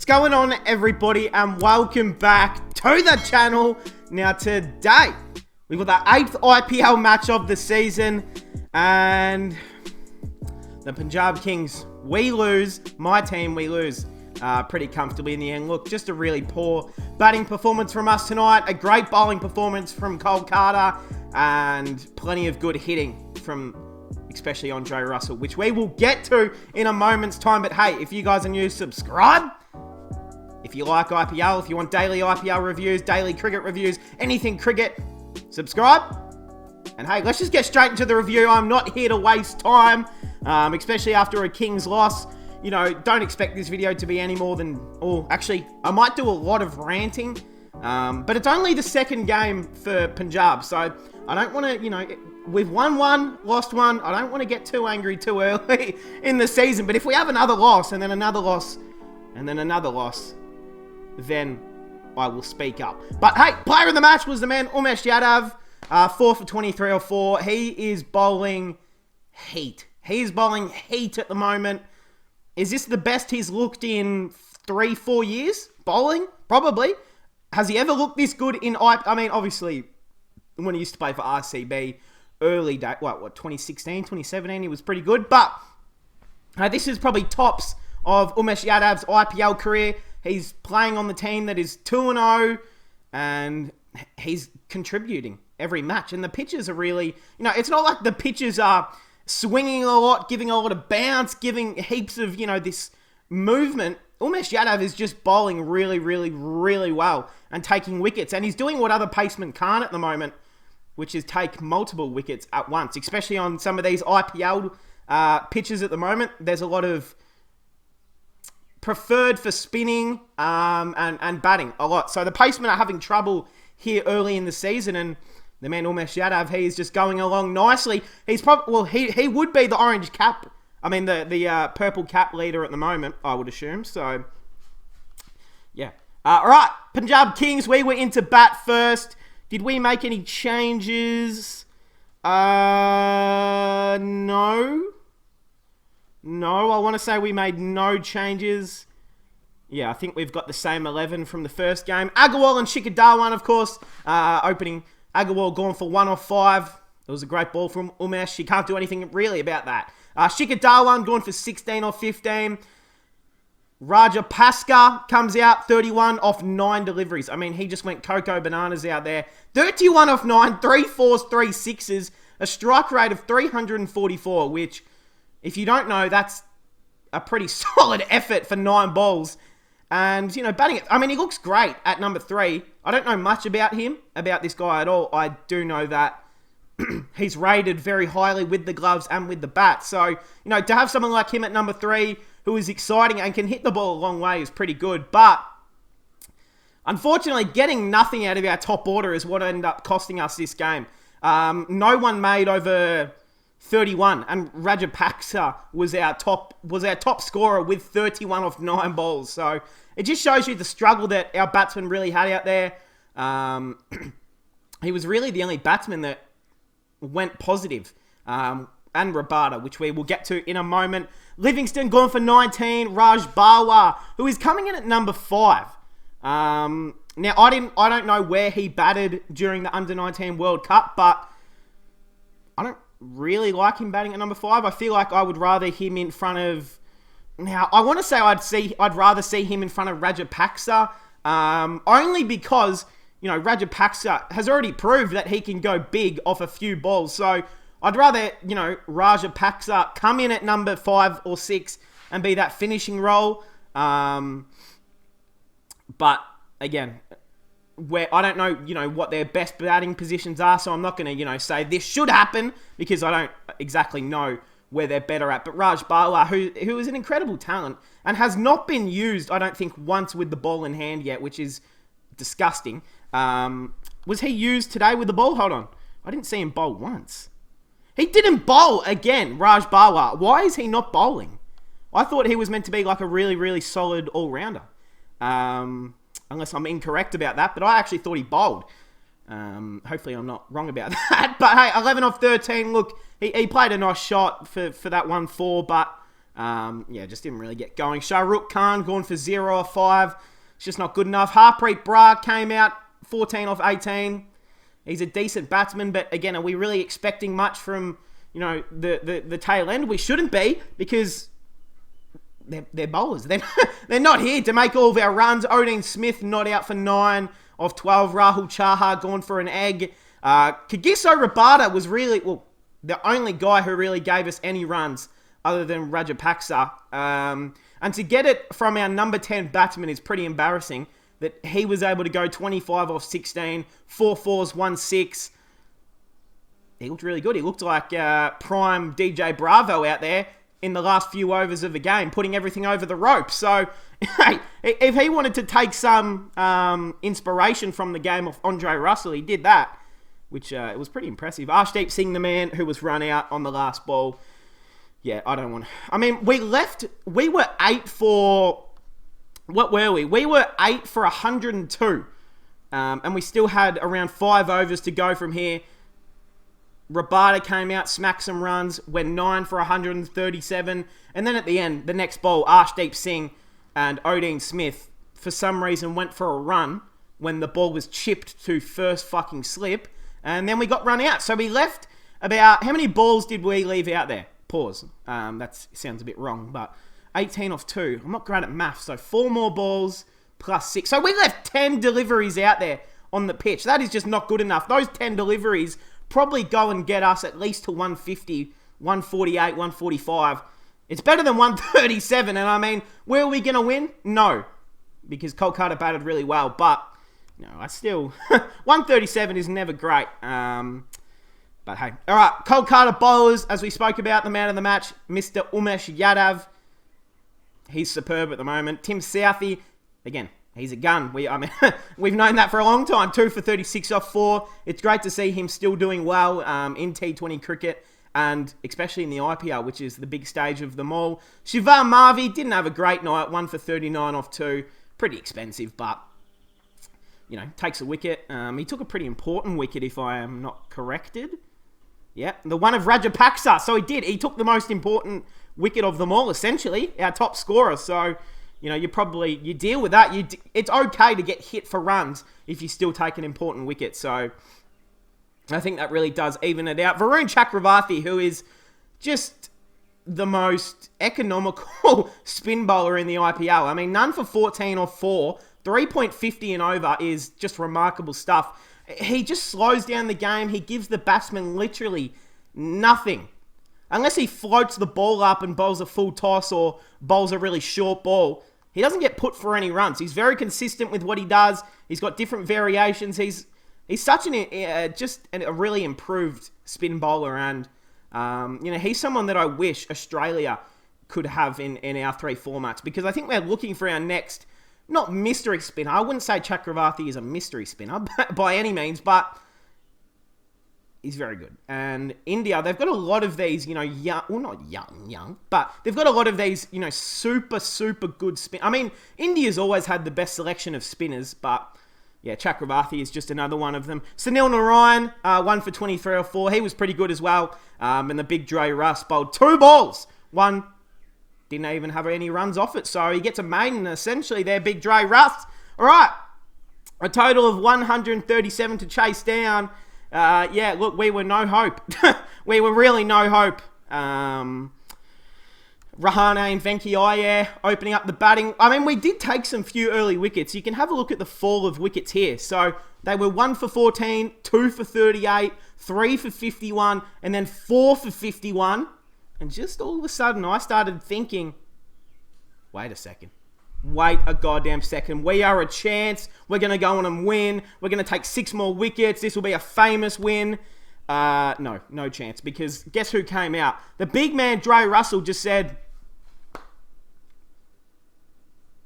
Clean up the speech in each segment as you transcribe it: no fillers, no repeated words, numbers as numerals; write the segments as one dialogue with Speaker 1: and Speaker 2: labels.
Speaker 1: What's going on, everybody, and welcome back to the channel. Now today we've got the 8th IPL match of the season, and the Punjab Kings, we lose. My team, we lose pretty comfortably in the end. Look, just a really poor batting performance from us tonight, a great bowling performance from KOLKATA, and plenty of good hitting from especially Andre Russell, which we will get to in a moment's time. But hey, if you guys are new, subscribe. If you like IPL, if you want daily IPL reviews, daily cricket reviews, anything cricket, subscribe. And hey, let's just get straight into the review. I'm not here to waste time, especially after a Kings loss. You know, don't expect this video to be any more than, or actually, I might do a lot of ranting, but it's only the second game for Punjab, so I don't want to, you know, we've won one, lost one. I don't want to get too angry too early in the season, but if we have another loss, and then another loss, and then another loss, then I will speak up. But hey, player of the match was the man, Umesh Yadav, 4 for 23 or 4. He is bowling heat. He is bowling heat at the moment. Is this the best he's looked in 3-4 years? Bowling? Probably. Has he ever looked this good in I mean, obviously, when he used to play for RCB, early day, what, 2016, 2017, he was pretty good. But this is probably tops of Umesh Yadav's IPL career. He's playing on the team that is 2-0, and he's contributing every match. And the pitches are really, you know, it's not like the pitches are swinging a lot, giving a lot of bounce, giving heaps of, you know, this movement. Umesh Yadav is just bowling really, really, really well and taking wickets. And he's doing what other pacemen can't at the moment, which is take multiple wickets at once, especially on some of these IPL pitches at the moment. There's a lot of preferred for spinning and batting a lot. So the pacemen are having trouble here early in the season, and the man Umesh Yadav, he is just going along nicely. He's probably, well, he would be the orange cap, I mean the purple cap leader at the moment, I would assume. So yeah. All right, Punjab Kings, we were into bat first. Did we make any changes? No. No, I want to say we made no changes. Yeah, I think we've got the same 11 from the first game. Agarwal and Shikhar Dhawan, of course, opening. Agarwal gone for 1 off 5. It was a great ball from Umesh. You can't do anything really about that. Shikhar Dhawan gone for 16 off 15. Rajapaksa comes out 31 off 9 deliveries. I mean, he just went cocoa bananas out there. 31 off 9, 3 4s, 3 6s, a strike rate of 344, which, if you don't know, that's a pretty solid effort for 9 balls. And, you know, batting it, I mean, he looks great at number 3. I don't know much about him, about this guy at all. I do know that he's rated very highly with the gloves and with the bat. So, you know, to have someone like him at number 3 who is exciting and can hit the ball a long way is pretty good. But unfortunately, getting nothing out of our top order is what ended up costing us this game. No one made over 31, and Rajapaksa was our top scorer with 31 off 9 balls. So it just shows you the struggle that our batsman really had out there. He was really the only batsman that went positive. And Rabada, which we will get to in a moment. Livingston gone for 19. Raj Bawa, who is coming in at number 5. Now I don't know where he batted during the Under-19 World Cup, but I don't really like him batting at number 5. I feel like I would rather him in front of, now I want to say I'd rather see him in front of Rajapaksa, only because, you know, Rajapaksa has already proved that he can go big off a few balls. So I'd rather, you know, Rajapaksa come in at number 5 or 6 and be that finishing role. But again, where I don't know, you know, what their best batting positions are, so I'm not going to, you know, say this should happen because I don't exactly know where they're better at. But Raj Bawa, who is an incredible talent and has not been used, I don't think, once with the ball in hand yet, which is disgusting. Was he used today with the ball? Hold on. I didn't see him bowl once. He didn't bowl again, Raj Bawa. Why is he not bowling? I thought he was meant to be like a really, really solid all-rounder. Unless I'm incorrect about that, but I actually thought he bowled. Hopefully I'm not wrong about that. But hey, 11 off 13. Look, he played a nice shot for that 1-4, but Yeah, just didn't really get going. Shahrukh Khan going for 0 off 5. It's just not good enough. Harpreet Brar came out 14 off 18. He's a decent batsman, but again, are we really expecting much from, the tail end? We shouldn't be, because they're bowlers. They're not here to make all of our runs. Odin Smith not out for 9 off 12. Rahul Chahar gone for an egg. Kagiso Rabada was really, the only guy who really gave us any runs other than Rajapaksa. And to get it from our number 10 batsman is pretty embarrassing, that he was able to go 25 off 16, 4 fours, 1 6. He looked really good. He looked like prime DJ Bravo out there in the last few overs of the game, putting everything over the rope. So, hey, if he wanted to take some inspiration from the game of Andre Russell, he did that, which it was pretty impressive. Arshdeep Singh, the man who was run out on the last ball. Yeah, we were 8 for... What were we? We were 8 for 102. And we still had around 5 overs to go from here. Rabada came out, smacked some runs, went 9 for 137. And then at the end, the next ball, Arshdeep Singh and Odin Smith, for some reason, went for a run when the ball was chipped to first fucking slip. And then we got run out. So we left about... How many balls did we leave out there? Pause. That sounds a bit wrong, but 18 off 2. I'm not great at maths, so 4 more balls plus 6. So we left 10 deliveries out there on the pitch. That is just not good enough. Those 10 deliveries probably go and get us at least to 150, 148, 145. It's better than 137, and I mean, were we going to win? No, because Kolkata batted really well, but I still... 137 is never great. But hey. All right, Kolkata bowlers, as we spoke about, the man of the match, Mr. Umesh Yadav. He's superb at the moment. Tim Southey, again, he's a gun. We've known that for a long time. 2 for 36 off 4. It's great to see him still doing well in T20 cricket, and especially in the IPL, which is the big stage of them all. Shivam Mavi didn't have a great night. 1 for 39 off 2. Pretty expensive, but... takes a wicket. He took a pretty important wicket, if I am not corrected. Yeah, the one of Rajapaksa. So he did. He took the most important wicket of them all, essentially. Our top scorer. So, you deal with that. It's okay to get hit for runs if you still take an important wicket. So, I think that really does even it out. Varun Chakravarthi, who is just the most economical spin bowler in the IPL. I mean, none for 14 or 4. 3.50 and over is just remarkable stuff. He just slows down the game. He gives the batsman literally nothing. Unless he floats the ball up and bowls a full toss or bowls a really short ball, he doesn't get put for any runs. He's very consistent with what he does. He's got different variations. He's such a really improved spin bowler, and he's someone that I wish Australia could have in our 3 formats, because I think we're looking for our next... Not mystery spinner. I wouldn't say Chakravarthi is a mystery spinner by any means, but he's very good. And India, they've got a lot of these, not young, but they've got a lot of these, super, super good spin. I mean, India's always had the best selection of spinners, but yeah, Chakravarthi is just another one of them. Sunil Narayan, 1 for 23 or 4. He was pretty good as well. And the big Dre Russ bowled 2 balls. 1 didn't even have any runs off it. So he gets a maiden, essentially, there, big Dre Russ. All right. A total of 137 to chase down. Look, we were no hope. We were really no hope. Rahane and Venki Iyer opening up the batting. I mean, we did take some few early wickets. You can have a look at the fall of wickets here. So they were 1 for 14, 2 for 38, 3 for 51, and then 4 for 51. And just all of a sudden, I started thinking, wait a second. Wait a goddamn second. We are a chance. We're going to go on and win. We're going to take 6 more wickets. This will be a famous win. No chance. Because guess who came out? The big man, Dre Russell, just said,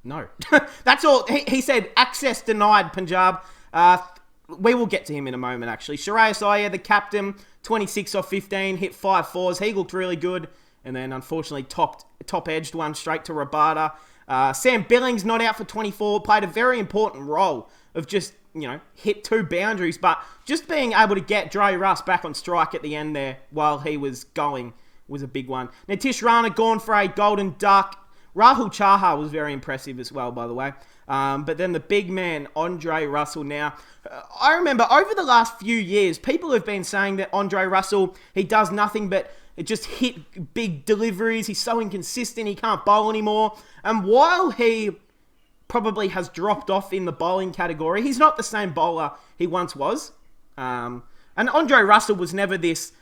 Speaker 1: no. That's all. He said, access denied, Punjab. We will get to him in a moment, actually. Shreyas Iyer, the captain, 26 off 15, hit 5 fours. He looked really good. And then, unfortunately, top-edged one straight to Rabada. Sam Billings, not out for 24, played a very important role of just, hit 2 boundaries. But just being able to get Dre Russ back on strike at the end there while he was going was a big one. Nitish Rana gone for a golden duck. Rahul Chahar was very impressive as well, by the way. But then the big man, Andre Russell now. I remember over the last few years, people have been saying that Andre Russell, he does nothing but just hit big deliveries. He's so inconsistent, he can't bowl anymore. And while he probably has dropped off in the bowling category, he's not the same bowler he once was. And Andre Russell was never this,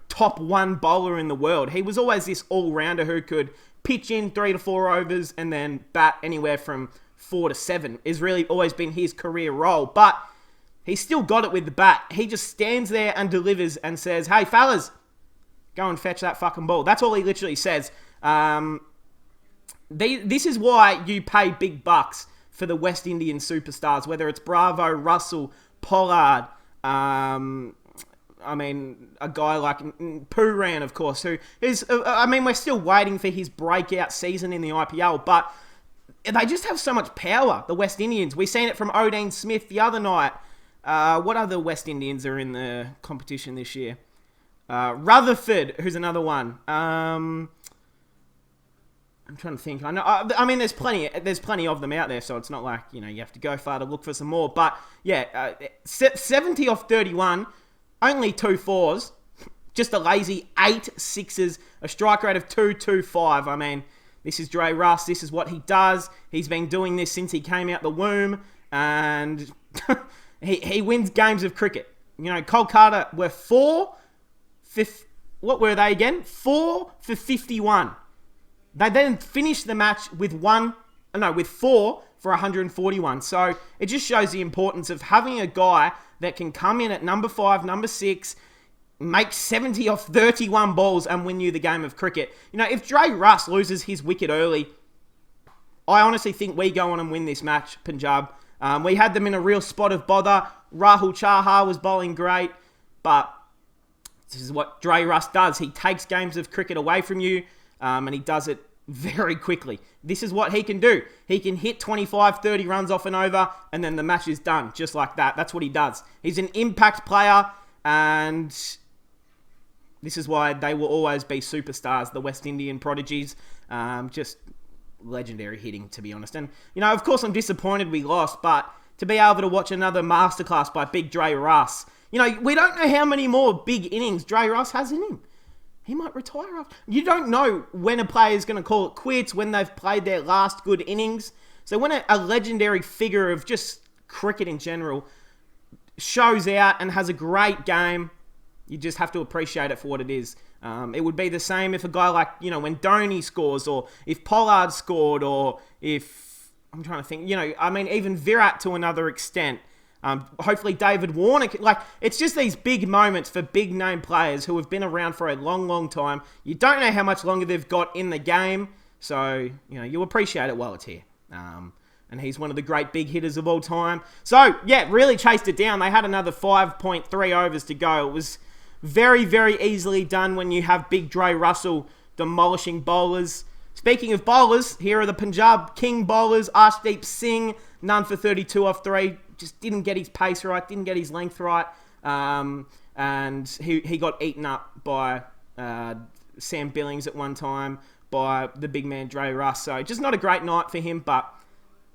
Speaker 1: top one bowler in the world. He was always this all-rounder who could pitch in 3 to 4 overs and then bat anywhere from 4 to 7. Is really always been his career role. But he's still got it with the bat. He just stands there and delivers and says, hey, fellas, go and fetch that fucking ball. That's all he literally says. This is why you pay big bucks for the West Indian superstars, whether it's Bravo, Russell, Pollard, a guy like Pooran, of course, who is, we're still waiting for his breakout season in the IPL, but they just have so much power, the West Indians. We've seen it from Odin Smith the other night. What other West Indians are in the competition this year? Rutherford, who's another one. I'm trying to think. I know. There's plenty of them out there, so it's not like you have to go far to look for some more. But yeah, 70 off 31, only 2 4s, just a lazy 8 6s, a strike rate of 2.25. This is Dre Russ. This is what he does. He's been doing this since he came out the womb, and he wins games of cricket. Kolkata were 4 for 51. They then finished the match with 4 for 141. So it just shows the importance of having a guy that can come in at number 5, number 6, make 70 off 31 balls and win you the game of cricket. If Dre Russ loses his wicket early, I honestly think we go on and win this match, Punjab. We had them in a real spot of bother. Rahul Chahar was bowling great, but this is what Dre Russ does. He takes games of cricket away from you, and he does it very quickly. This is what he can do. He can hit 25, 30 runs off and over, and then the match is done, just like that. That's what he does. He's an impact player, and this is why they will always be superstars, the West Indian prodigies. Just legendary hitting, to be honest. And, of course I'm disappointed we lost, but to be able to watch another masterclass by big Dre Russ, we don't know how many more big innings Dre Russ has in him. He might retire after. You don't know when a player is going to call it quits, when they've played their last good innings. So when a legendary figure of just cricket in general shows out and has a great game, you just have to appreciate it for what it is. It would be the same if a guy like, when Dhoni scores, or if Pollard scored, or if, I'm trying to think, even Virat to another extent. Hopefully David Warner, it's just these big moments for big name players who have been around for a long, long time. You don't know how much longer they've got in the game, so, you appreciate it while it's here. And he's one of the great big hitters of all time. So, yeah, really chased it down. They had another 5.3 overs to go. It was very, very easily done when you have big Dre Russell demolishing bowlers. Speaking of bowlers, here are the Punjab King bowlers. Arshdeep Singh, none for 32 off 3. Just didn't get his pace right, didn't get his length right. And he got eaten up by Sam Billings at one time, by the big man Dre Russ. So just not a great night for him, but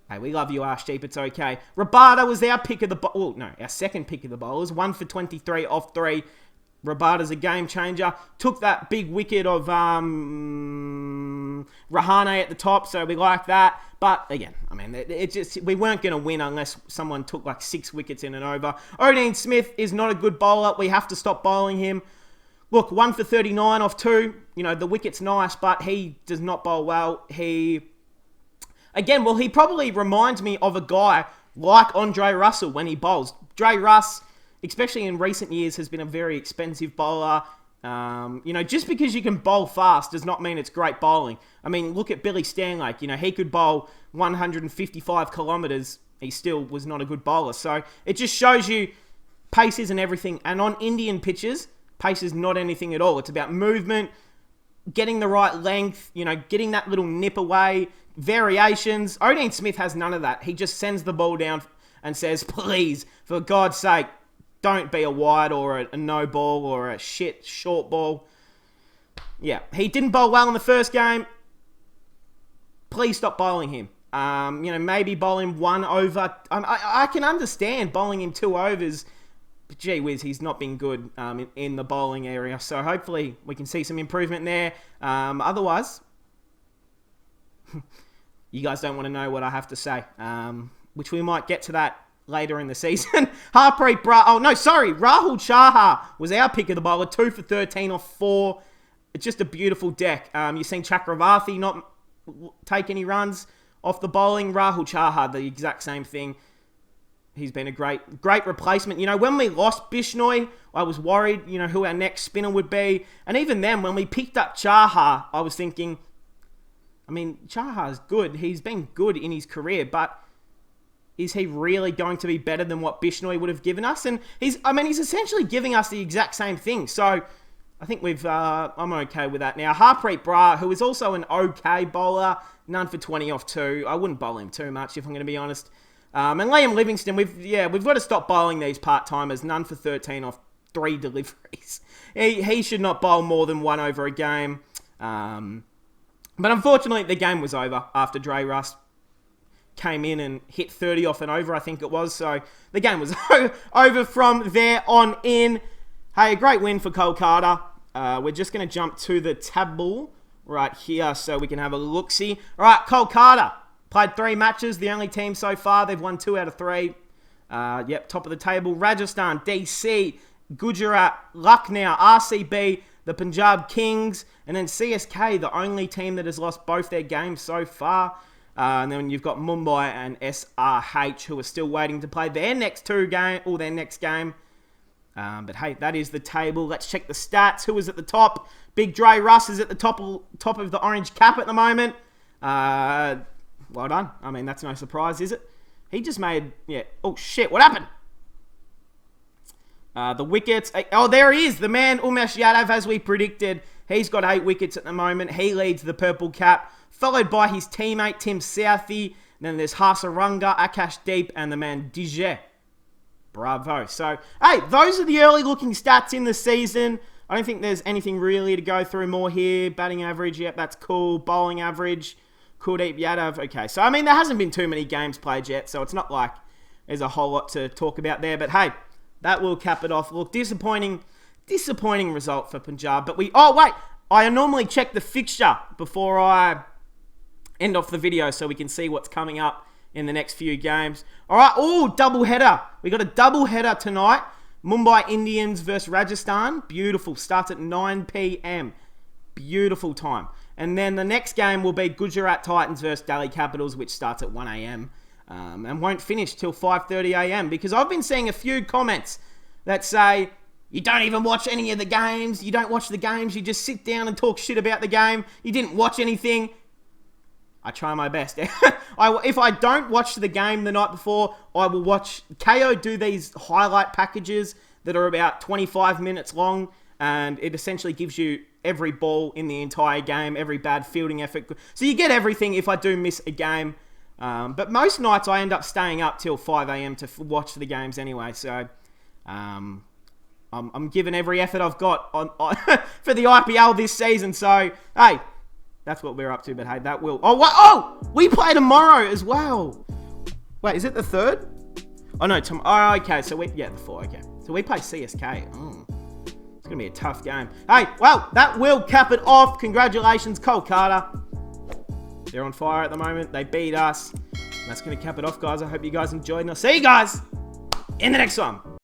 Speaker 1: hey, we love you, Arshdeep, it's okay. Rabada was our pick of the our second pick of the bowlers, 1 for 23 off 3. Rabada's a game changer. Took that big wicket of Rahane at the top, so we like that. But again, we weren't going to win unless someone took like 6 wickets in and over. Odin Smith is not a good bowler. We have to stop bowling him. Look, 1 for 39 off 2. The wicket's nice, but he does not bowl well. He probably reminds me of a guy like Andre Russell when he bowls. Dre Russ, especially in recent years, has been a very expensive bowler. Just because you can bowl fast does not mean it's great bowling. Look at Billy Stanlake. He could bowl 155 kilometres. He still was not a good bowler. So it just shows you pace isn't everything. And on Indian pitches, pace is not anything at all. It's about movement, getting the right length, getting that little nip away, variations. Odin Smith has none of that. He just sends the ball down and says, please, for God's sake, don't be a wide or a no ball or a short ball. yeah, he didn't bowl well in the first game. Please stop bowling him. Maybe bowl him 1 over. I can understand bowling him 2 overs. But gee whiz, he's not been good in the bowling area. So hopefully we can see some improvement there. Otherwise, you guys don't want to know what I have to say. Which we might get to that later in the season. Rahul Chahar was our pick of the bowler. 2 for 13 off 4. It's just a beautiful deck. You've seen Chakravarthi not take any runs off the bowling. Rahul Chahar, the exact same thing. He's been a great replacement. When we lost Bishnoi, I was worried, who our next spinner would be. And even then, when we picked up Chahar, I was thinking, Chahar's good. He's been good in his career, but is he really going to be better than what Bishnoi would have given us? And he's essentially giving us the exact same thing. So I think I'm okay with that now. Harpreet Brar, who is also an okay bowler, none for 20 off 2. I wouldn't bowl him too much, if I'm going to be honest. And Liam Livingston, we've got to stop bowling these part-timers. None for 13 off 3 deliveries. He should not bowl more than 1 over a game. But unfortunately, the game was over after Dre Russ came in and hit 30 off and over, I think it was. So the game was over from there on in. Hey, a great win for Kolkata. We're just going to jump to the table right here so we can have a look-see. All right, Kolkata played 3 matches. The only team so far. They've won 2 out of 3. Top of the table. Rajasthan, DC, Gujarat, Lucknow, RCB, the Punjab Kings, and then CSK, the only team that has lost both their games so far. And then you've got Mumbai and SRH, who are still waiting to play their next game. But hey, that is the table. Let's check the stats. Who is at the top? Big Dre Russ is at the top of the orange cap at the moment. Well done. That's no surprise, is it? He just made... Yeah. Oh, shit. What happened? The wickets. Oh, there he is. The man, Umesh Yadav, as we predicted. He's got 8 wickets at the moment. He leads the purple cap, followed by his teammate, Tim Southey. Then there's Hasaranga, Akash Deep, and the man, Dije. Bravo. So, hey, those are the early looking stats in the season. I don't think there's anything really to go through more here. Batting average, yep, that's cool. Bowling average, Kuldeep Yadav. Okay, so, there hasn't been too many games played yet, so it's not like there's a whole lot to talk about there. But, hey, that will cap it off. Look, disappointing result for Punjab. But I normally check the fixture before I end off the video so we can see what's coming up in the next few games. All right, double header. We got a double header tonight. Mumbai Indians versus Rajasthan. Beautiful. Starts at 9 p.m. Beautiful time. And then the next game will be Gujarat Titans versus Delhi Capitals, which starts at 1 a.m. And won't finish till 5:30 a.m. because I've been seeing a few comments that say, you don't even watch any of the games. You don't watch the games. You just sit down and talk shit about the game. You didn't watch anything. I try my best. If I don't watch the game the night before, I will watch... KO do these highlight packages that are about 25 minutes long, and it essentially gives you every ball in the entire game, every bad fielding effort. So you get everything if I do miss a game. But most nights I end up staying up till 5 a.m. to watch the games anyway. So I'm giving every effort I've got on for the IPL this season. So, hey... That's what we're up to, but hey, that will... we play tomorrow as well. Wait, is it the 3rd? Oh, no, okay, so the 4th, okay. So we play CSK. It's going to be a tough game. Hey, well, that will cap it off. Congratulations, Kolkata. They're on fire at the moment. They beat us. That's going to cap it off, guys. I hope you guys enjoyed, and I'll see you guys in the next one.